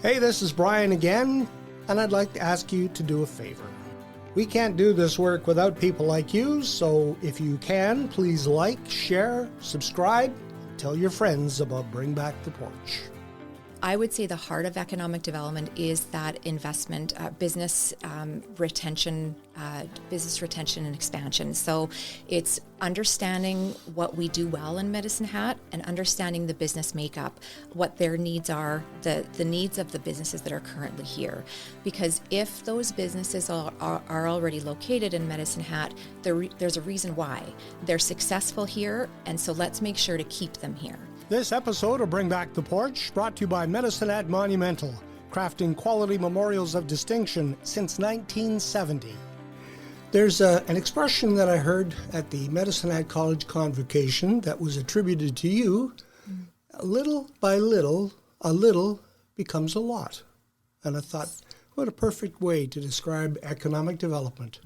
Hey, this is Brian again, and I'd like to ask you to do a favor. We can't do this work without people like you, so if you can, please like, share, subscribe, tell your friends about Bring Back the Porch. I would say the heart of economic development is that investment, business retention and expansion. So it's understanding what we do well in Medicine Hat and understanding the business makeup, what their needs are, the needs of the businesses that are currently here. Because if those businesses are already located in Medicine Hat, there's a reason why. They're successful here, and so let's make sure to keep them here. This episode of Bring Back the Porch brought to you by Medicine Hat Monumental, crafting quality memorials of distinction since 1970. There's an expression that I heard at the Medicine Hat College convocation that was attributed to you. Little by little, a little becomes a lot. And I thought, what a perfect way to describe economic development.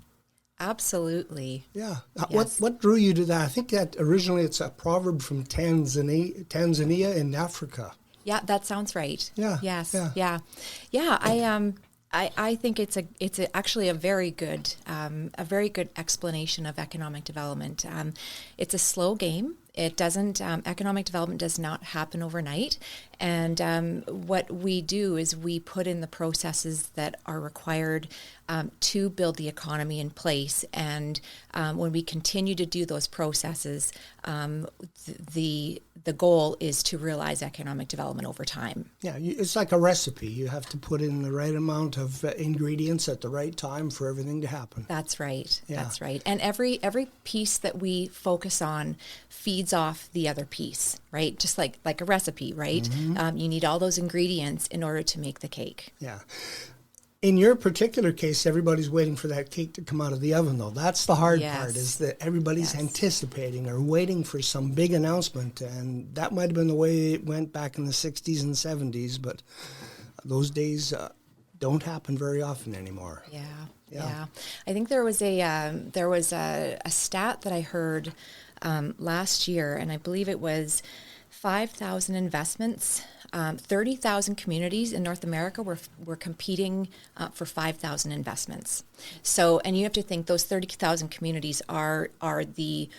Absolutely. Yeah. Yes. What drew you to that? I think that originally it's a proverb from Tanzania in Africa. Yeah, that sounds right. Yeah. Yes. Yeah. I think it's actually a very good explanation of economic development. It's a slow game. It doesn't. Economic development does not happen overnight, and what we do is we put in the processes that are required to build the economy in place. And when we continue to do those processes, the goal is to realize economic development over time. Yeah, it's like a recipe. You have to put in the right amount of ingredients at the right time for everything to happen. That's right. Yeah. That's right. And every piece that we focus on feeds off the other piece, right? Just like a recipe, right? Mm-hmm. You need all those ingredients in order to make the cake. Yeah. In your particular case, everybody's waiting for that cake to come out of the oven, though. That's the hard part, is that everybody's anticipating or waiting for some big announcement. And that might have been the way it went back in the 60s and 70s, but those days don't happen very often anymore. Yeah. I think there was a stat that I heard last year, and I believe it was 5,000 investments. 30,000 communities in North America were competing for 5,000 investments. So, and you have to think those 30,000 communities are the,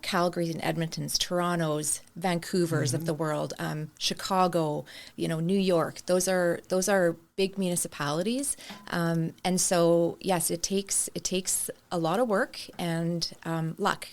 Calgary's and Edmonton's, Toronto's, Vancouver's of the world, Chicago, New York. Those are big municipalities, and so yes, it takes a lot of work and luck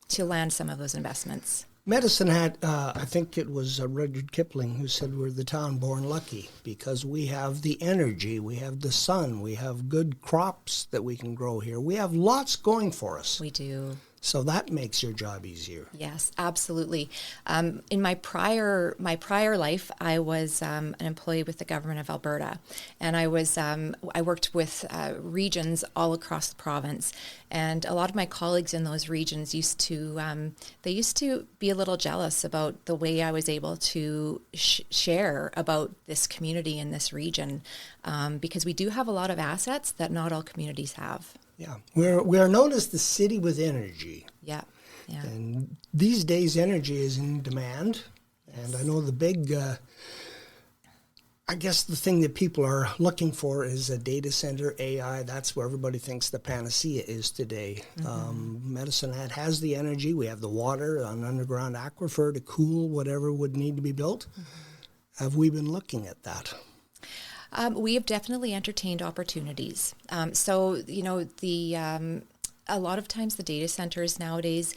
to land some of those investments. Medicine Hat, I think it was Rudyard Kipling who said we're the town born lucky because we have the energy, we have the sun, we have good crops that we can grow here. We have lots going for us. We do. So that makes your job easier. Yes, absolutely. In my prior life, I was an employee with the government of Alberta, and I worked with regions all across the province. And a lot of my colleagues in those regions used to be a little jealous about the way I was able to share about this community in this region, because we do have a lot of assets that not all communities have. Yeah, we are known as the city with energy. Yeah. And these days, energy is in demand. Yes. And I know the big, I guess the thing that people are looking for is a data center, AI. That's where everybody thinks the panacea is today. Mm-hmm. Medicine Hat has the energy. We have the water, an underground aquifer to cool whatever would need to be built. Mm-hmm. Have we been looking at that? We have definitely entertained opportunities. A lot of times the data centers nowadays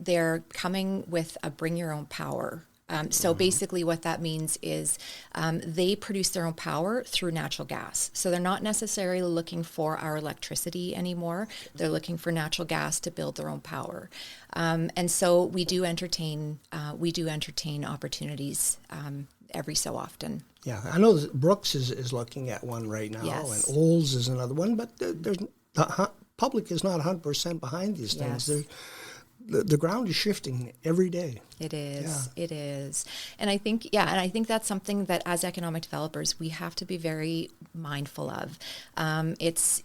they're coming with a bring your own power. So basically what that means is they produce their own power through natural gas. So they're not necessarily looking for our electricity anymore. They're looking for natural gas to build their own power. And so we do entertain opportunities every so often. Yeah, I know that Brooks is looking at one right now, yes. And Olds is another one, but the public is not 100% behind these things. Yes. the ground is shifting every day. It is. Yeah. It is. And I think, and I think that's something that as economic developers, we have to be very mindful of. It's,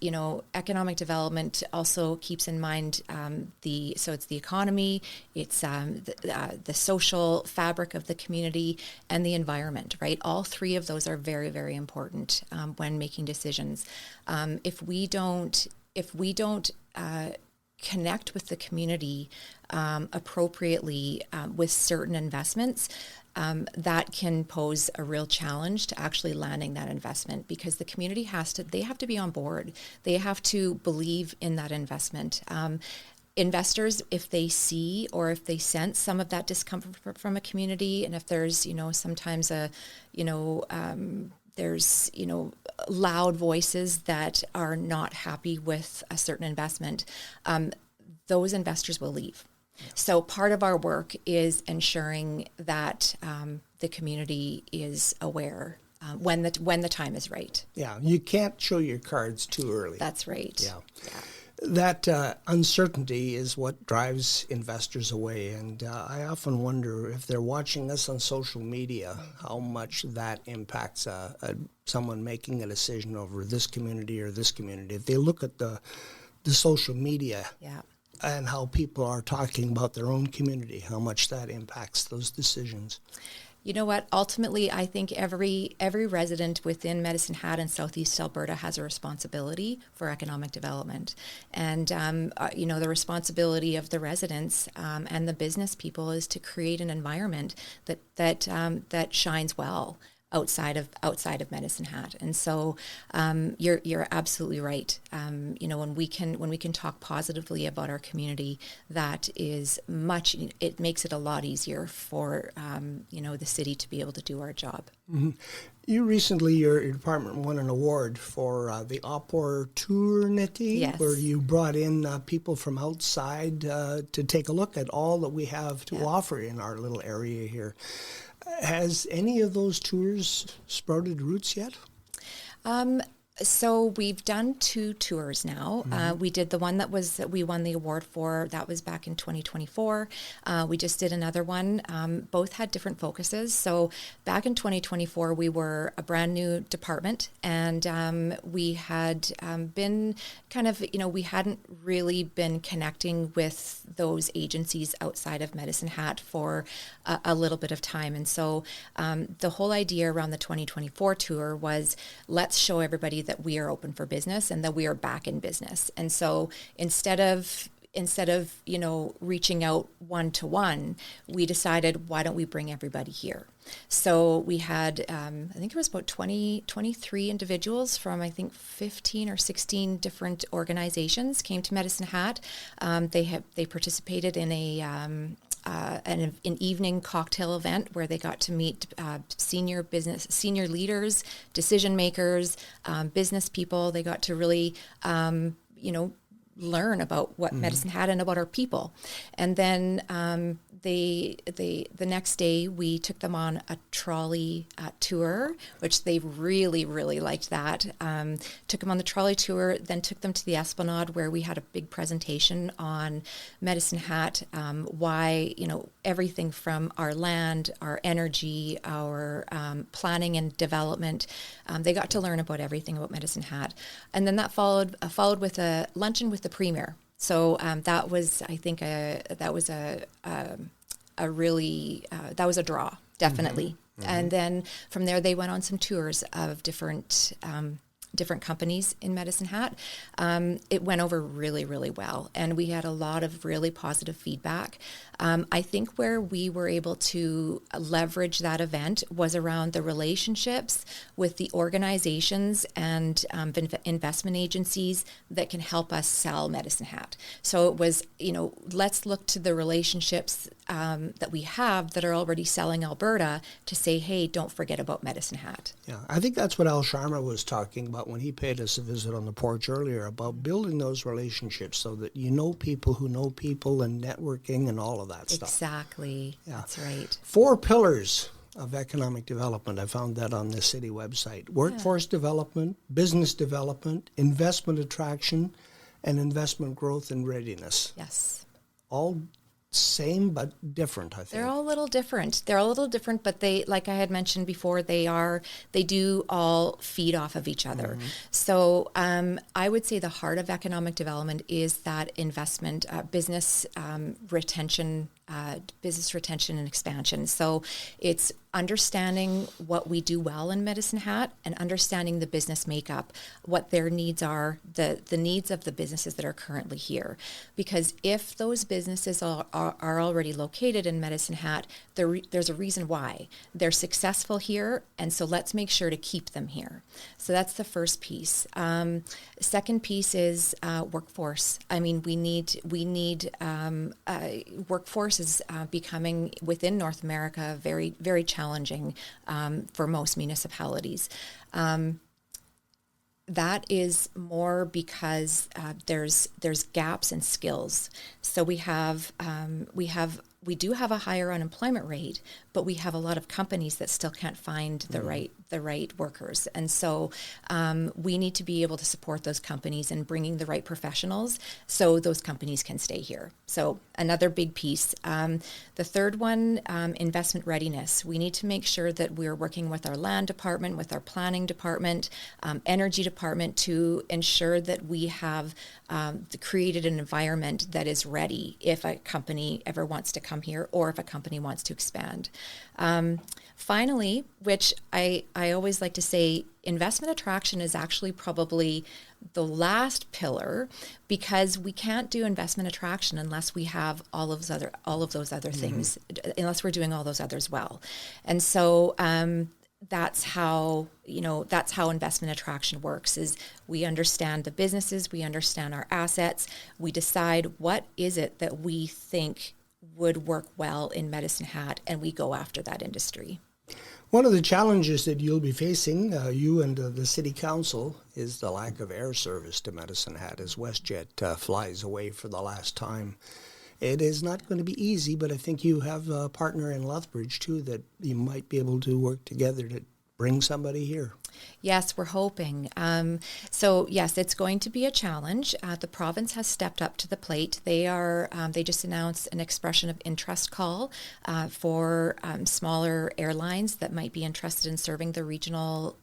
economic development also keeps in mind it's the economy, it's the social fabric of the community, and the environment, right? All three of those are very, very important when making decisions. If we don't connect with the community appropriately with certain investments, that can pose a real challenge to actually landing that investment, because the community have to be on board. They have to believe in that investment. Investors, if they see or if they sense some of that discomfort from a community, and if there's, sometimes there's, loud voices that are not happy with a certain investment, those investors will leave. Yeah. So part of our work is ensuring that the community is aware when the time is right. Yeah, you can't show your cards too early. That's right. Yeah. That uncertainty is what drives investors away, and I often wonder if they're watching us on social media, how much that impacts someone making a decision over this community or this community. If they look at the social media and how people are talking about their own community, how much that impacts those decisions. You know what? Ultimately, I think every resident within Medicine Hat and Southeast Alberta has a responsibility for economic development, and the responsibility of the residents and the business people is to create an environment that shines well outside of Medicine Hat. And so you're absolutely right. When we can talk positively about our community, that is it makes it a lot easier for the city to be able to do our job. Mm-hmm. You recently, your department won an award for the opportunity, yes, where you brought in people from outside to take a look at all that we have to offer in our little area here. Has any of those tours sprouted roots yet? So we've done 2 tours now. Mm-hmm. We did the one that we won the award for. That was back in 2024. We just did another one. Both had different focuses. So back in 2024, we were a brand new department, and we had been kind of, we hadn't really been connecting with those agencies outside of Medicine Hat for a little bit of time. And so the whole idea around the 2024 tour was, let's show everybody that we are open for business and that we are back in business. And so instead of reaching out one-to-one, we decided, why don't we bring everybody here? So we had, I think it was about 23 individuals from, I think, 15 or 16 different organizations came to Medicine Hat. They participated in an evening cocktail event where they got to meet senior leaders, decision makers, business people. They got to really, learn about what Medicine Hat and about our people. And then the next day we took them on a trolley tour, which they really, really liked that. Took them on the trolley tour, then took them to the Esplanade, where we had a big presentation on Medicine Hat, why, everything from our land, our energy, our planning and development. They got to learn about everything about Medicine Hat. And then that followed with a luncheon with the Premier. So that was, I think, that was a draw, definitely. Mm-hmm. And then from there, they went on some tours of different companies in Medicine Hat. It went over really, really well, and we had a lot of really positive feedback. I think where we were able to leverage that event was around the relationships with the organizations and investment agencies that can help us sell Medicine Hat. So it was, let's look to the relationships that we have that are already selling Alberta to say, hey, don't forget about Medicine Hat. Yeah, I think that's what Al Sharma was talking about when he paid us a visit on the porch earlier, about building those relationships so that people who know people, and networking and all of that stuff. Exactly. Yeah. That's right. 4 pillars of economic development. I found that on the city website. Workforce development, business development, investment attraction, and investment growth and readiness. Yes. All same but different, I think. They're all a little different. They're all a little different, but they, like I had mentioned before, they do all feed off of each other. So I would say the heart of economic development is that investment, business retention and expansion. So it's understanding what we do well in Medicine Hat and understanding the business makeup, what their needs are, the needs of the businesses that are currently here. Because if those businesses are already located in Medicine Hat, there's a reason why. They're successful here, and so let's make sure to keep them here. So that's the first piece. Second piece is workforce. I mean, we need workforce is becoming within North America very, very challenging for most municipalities. That is more because there's gaps in skills. So we do have a higher unemployment rate, but we have a lot of companies that still can't find the right workers. And so we need to be able to support those companies in bringing the right professionals so those companies can stay here. So another big piece. The third one, investment readiness. We need to make sure that we're working with our land department, with our planning department, energy department to ensure that we have created an environment that is ready if a company ever wants to come here or if a company wants to expand. Finally, which I always like to say, investment attraction is actually probably the last pillar, because we can't do investment attraction unless we have all of those other things, unless we're doing all those others well. And so that's how investment attraction works. Is we understand the businesses, we understand our assets, we decide what is it that we think would work well in Medicine Hat, and we go after that industry. One of the challenges that you'll be facing, you and the City Council, is the lack of air service to Medicine Hat as WestJet flies away for the last time. It is not going to be easy, but I think you have a partner in Lethbridge, too, that you might be able to work together to bring somebody here. Yes, we're hoping. So yes, it's going to be a challenge. The province has stepped up to the plate. They just announced an expression of interest call for smaller airlines that might be interested in serving the regional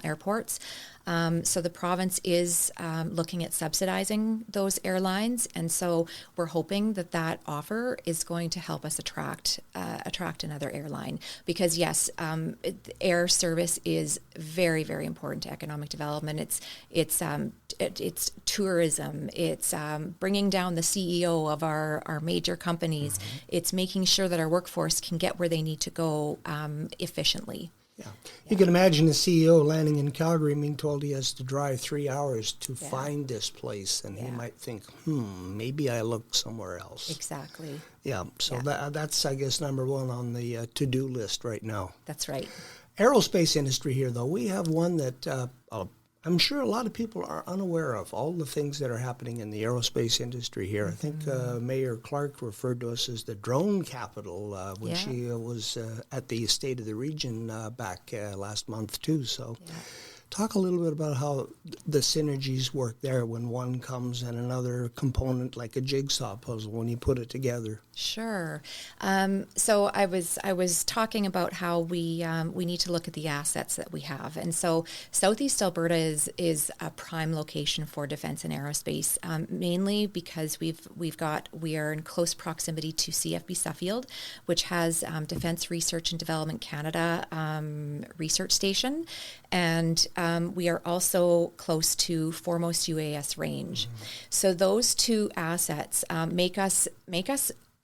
airports. So the province is looking at subsidizing those airlines, and so we're hoping that offer is going to help us attract another airline. Because yes, air service is very, very important to economic development. It's tourism. It's bringing down the CEO of our major companies. It's making sure that our workforce can get where they need to go efficiently. Yeah. You can imagine the CEO landing in Calgary being told he has to drive 3 hours to find this place, and he might think, maybe I look somewhere else. Exactly. Yeah, so that's, I guess, number one on the to-do list right now. That's right. Aerospace industry here, though, we have one that I'm sure a lot of people are unaware of, all the things that are happening in the aerospace industry here. I think Mayor Clark referred to us as the drone capital when she was at the State of the Region back last month, too. So talk a little bit about how the synergies work there when one comes and another component, like a jigsaw puzzle, when you put it together. Sure. So I was talking about how we need to look at the assets that we have, and so Southeast Alberta is a prime location for defense and aerospace, mainly because we are in close proximity to CFB Suffield, which has Defense Research and Development Canada research station, and we are also close to Foremost UAS range. So those two assets make us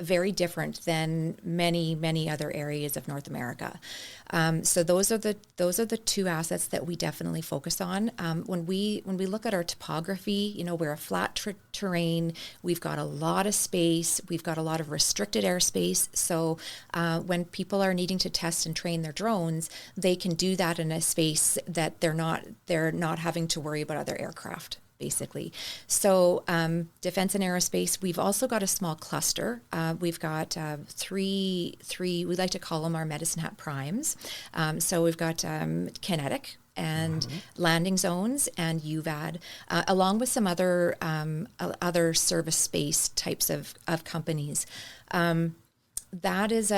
very different than many other areas of North America. So those are the two assets that we definitely focus on. When we look at our topography, we're a flat terrain. We've got a lot of space. We've got a lot of restricted airspace. So when people are needing to test and train their drones, they can do that in a space that they're not having to worry about other aircraft, basically. So defense and aerospace, we've also got a small cluster. We've got three, we like to call them our Medicine Hat primes. So we've got kinetic and landing zones and UVAD, along with some other service space types of companies. That is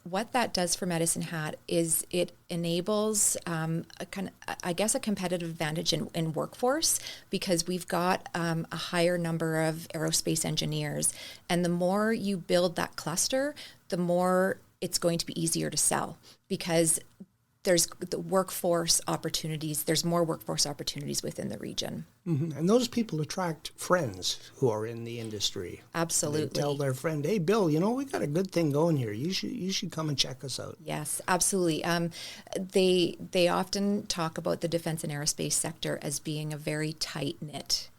what that does for Medicine Hat is it enables a competitive advantage in workforce, because we've got a higher number of aerospace engineers, and the more you build that cluster, the more it's going to be easier to sell, because there's the workforce opportunities. There's more workforce opportunities within the region. Mm-hmm. And those people attract friends who are in the industry. Absolutely. They tell their friend, "Hey, Bill, we got a good thing going here. You should come and check us out." Yes, absolutely. They often talk about the defense and aerospace sector as being a very tight-knit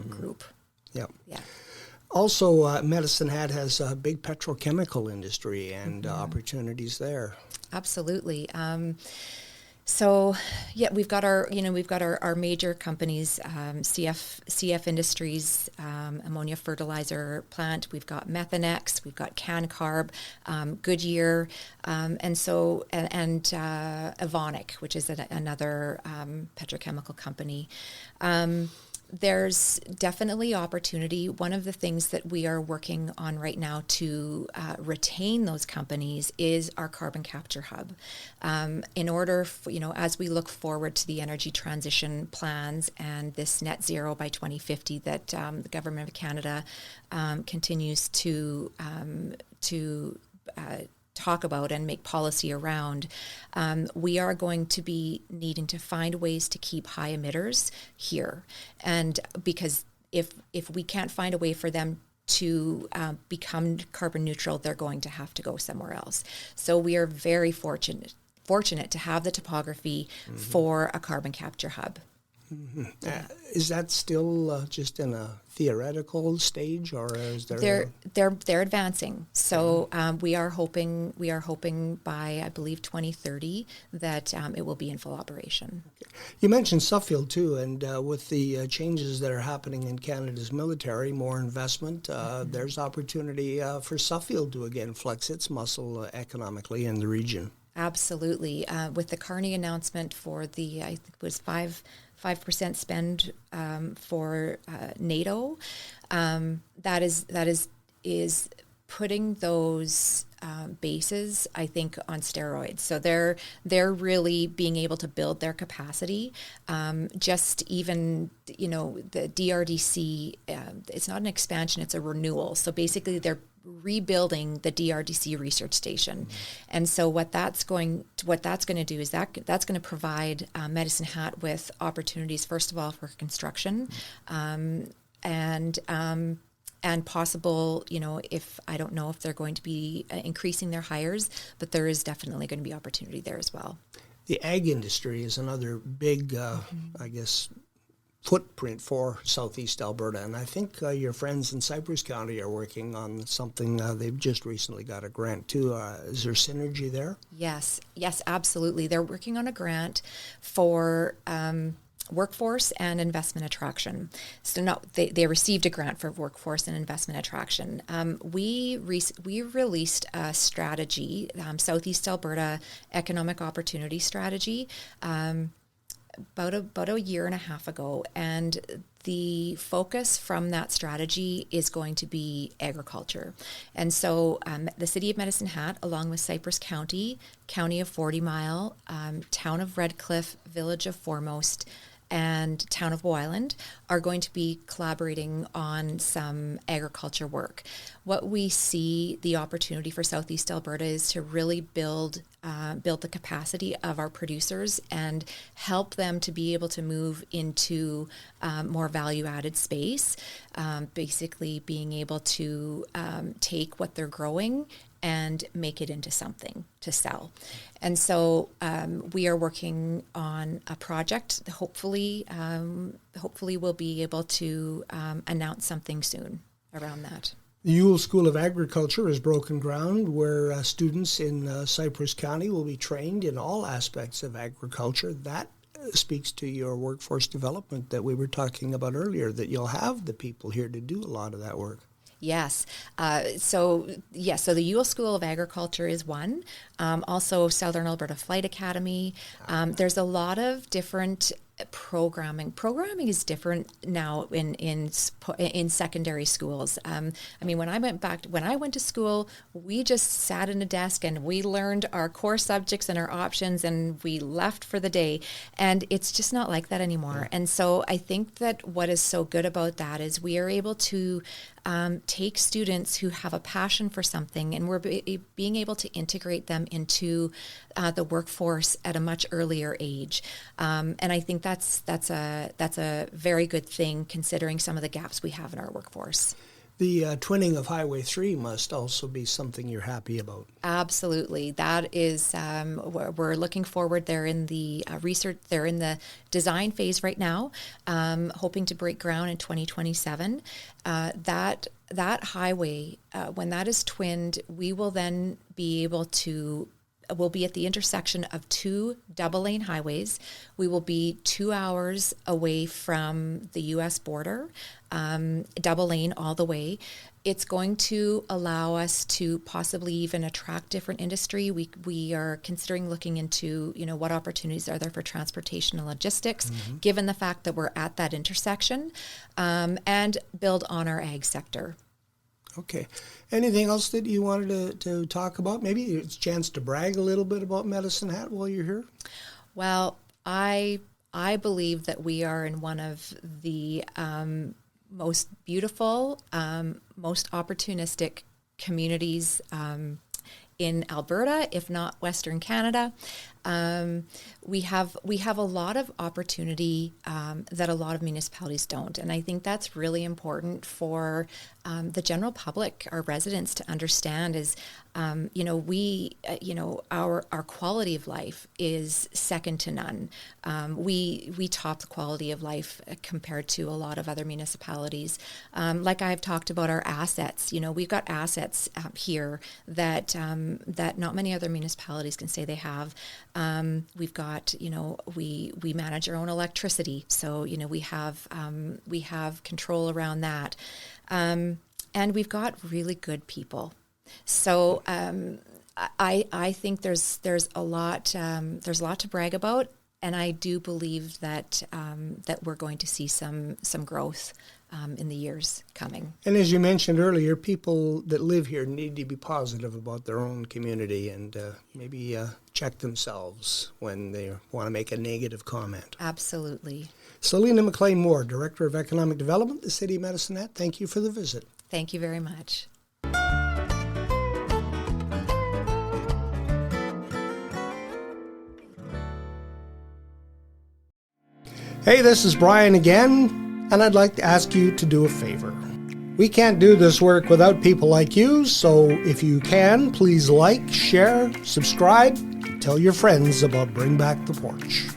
group. Yeah. Yeah. Also, Medicine Hat has a big petrochemical industry and opportunities there. Absolutely. So, yeah, we've got our major companies, CF Industries, ammonia fertilizer plant. We've got Methanex, we've got CanCarb, Goodyear, and Evonik, which is another petrochemical company. There's definitely opportunity. One of the things that we are working on right now to retain those companies is our carbon capture hub. In order, as we look forward to the energy transition plans and this net zero by 2050 that the Government of Canada continues to talk about and make policy around, we are going to be needing to find ways to keep high emitters here. And because if we can't find a way for them to become carbon neutral, they're going to have to go somewhere else. So we are very fortunate to have the topography for a carbon capture hub. Mm-hmm. Is that still just in a theoretical stage, or is there? They're advancing. So we are hoping by, I believe, 2030 that it will be in full operation. Okay. You mentioned Suffield too, and with the changes that are happening in Canada's military, more investment. There's opportunity for Suffield to again flex its muscle economically in the region. Absolutely. With the Carney announcement for the, I think it was 5% spend for NATO, that is putting those bases, I think, on steroids. So they're really being able to build their capacity. Just even, the DRDC, it's not an expansion, it's a renewal. So basically they're rebuilding the DRDC research station. And so what that's going to do is that's going to provide Medicine Hat with opportunities, first of all, for construction, and possible, if I don't know if they're going to be increasing their hires, but there is definitely going to be opportunity there as well. The ag industry is another big, footprint for Southeast Alberta, and I think your friends in Cypress County are working on something. They've just recently got a grant too. Is there synergy there? Yes, absolutely. They're working on a grant for workforce and investment attraction. So they received a grant for workforce and investment attraction. We released a strategy, Southeast Alberta Economic Opportunity Strategy, about a year and a half ago, and the focus from that strategy is going to be agriculture. And so the City of Medicine Hat, along with Cypress County, County of 40 Mile, Town of Redcliffe, Village of Foremost, and Town of Wyland are going to be collaborating on some agriculture work. What we see the opportunity for Southeast Alberta is to really build the capacity of our producers and help them to be able to move into more value-added space, basically being able to take what they're growing and make it into something to sell. And so we are working on a project. Hopefully we'll be able to announce something soon around that. The Ewell School of Agriculture has broken ground where students in Cypress County will be trained in all aspects of agriculture. That speaks to your workforce development that we were talking about earlier, that you'll have the people here to do a lot of that work. Yes. So the UL School of Agriculture is one. Also, Southern Alberta Flight Academy. There's a lot of different programming. Programming is different now in secondary schools. I mean, when I went to school, we just sat in a desk and we learned our core subjects and our options, and we left for the day. And it's just not like that anymore. And so I think that what is so good about that is we are able to take students who have a passion for something, and we're being able to integrate them into the workforce at a much earlier age. And I think that's a very good thing, considering some of the gaps we have in our workforce. The twinning of Highway 3 must also be something you're happy about. Absolutely. That is, we're looking forward. They're in the research, they're in the design phase right now, hoping to break ground in 2027. That highway, when that is twinned, we will then be able to we'll be at the intersection of two double-lane highways. We will be 2 hours away from the U.S. border, double lane all the way. It's going to allow us to possibly even attract different industry. We are considering looking into, what opportunities are there for transportation and logistics, given the fact that we're at that intersection, and build on our ag sector. Okay. Anything else that you wanted to talk about? Maybe it's a chance to brag a little bit about Medicine Hat while you're here? Well, I believe that we are in one of the most beautiful, most opportunistic communities in Alberta, if not Western Canada. We have a lot of opportunity that a lot of municipalities don't, and I think that's really important for the general public, our residents, to understand. Is our quality of life is second to none. We top the quality of life compared to a lot of other municipalities. Like I've talked about our assets. We've got assets here that not many other municipalities can say they have. We've got, we manage our own electricity, so we have control around that, and we've got really good people. So I think there's a lot to brag about, and I do believe that we're going to see some growth in the years coming. And as you mentioned earlier, people that live here need to be positive about their own community and maybe check themselves when they want to make a negative comment. Absolutely. Selena McLean Moore, Director of Economic Development, the City of Medicine Hat, thank you for the visit. Thank you very much. Hey, this is Brian again, and I'd like to ask you to do a favor. We can't do this work without people like you, so if you can, please like, share, subscribe, tell your friends about Bring Back the Porch.